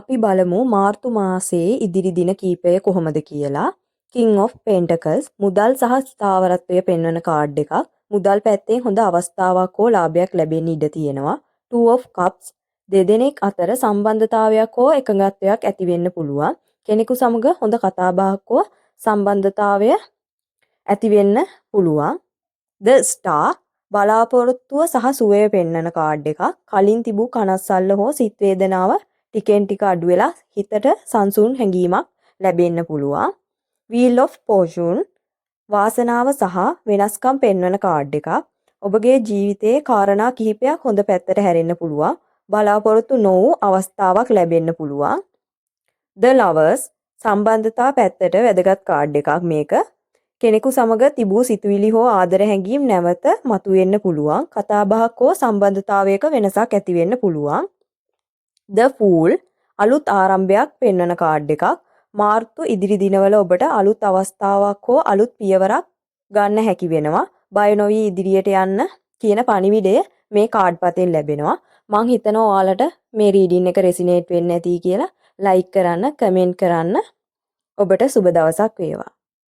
අපි බලමු මාර්තු මාසයේ ඉදිරි දින කීපය කොහොමද කියලා. King of Pentacles මුදල් සහ ස්ථාවරත්වය පෙන්වන කාඩ් එකක්. මුදල් පැත්තෙන් හොඳ අවස්ථාවක් හෝ ලාභයක් ලැබෙන්න ඉඩ තියෙනවා. Two of Cups දෙදෙනෙක් අතර සම්බන්ධතාවයක් හෝ එකඟත්වයක් ඇති වෙන්න පුළුවන්. කෙනෙකු සමග හොඳ කතාබහක් හෝ සම්බන්ධතාවය ඇති වෙන්න පුළුවන්. The Star බලාපොරොත්තුව සහ සුවය පෙන්වන කාඩ් එකක්. කලින් තිබූ කනස්සල්ල හෝ සිත් වේදනාව ටිකෙන් ටික අඩු වෙලා හිතට සංසුන් හැඟීමක් ලැබෙන්න පුළුවන්. Wheel of Fortune වාසනාව සහ වෙනස්කම් පෙන්වන කාඩ් එකක්. ඔබගේ ජීවිතයේ කාරණා කිහිපයක් හොඳ පැත්තට හැරෙන්න පුළුවන්. බලාපොරොත්තු නොවූ අවස්ථාවක් ලැබෙන්න පුළුවන්. The Lovers සම්බන්ධතා පැත්තට වැදගත් කාඩ් එකක් මේක. කෙනෙකු සමග තිබූ සිතුවිලි හෝ ආදර හැඟීම් නැවත මතුවෙන්න පුළුවන්. කතාබහක් හෝ සම්බන්ධතාවයක වෙනසක් ඇති වෙන්න පුළුවන්. The Fool අලුත් ආරම්භයක් පෙන්වන කාඩ් එකක්. මාර්තු ඉදිරි දිනවල ඔබට අලුත් අවස්ථාවක් හෝ අලුත් පියවරක් ගන්න හැකි වෙනවා. බය නොවී ඉදිරියට යන්න කියන පණිවිඩය මේ කාඩ් පතෙන් ලැබෙනවා. මං හිතනවා ඔයාලට මේ රීඩින් එක රෙසිනේට් වෙන්න ඇති කියලා. ලයික් කරන්න, කමෙන්ට් කරන්න. ඔබට සුබ දවසක් වේවා.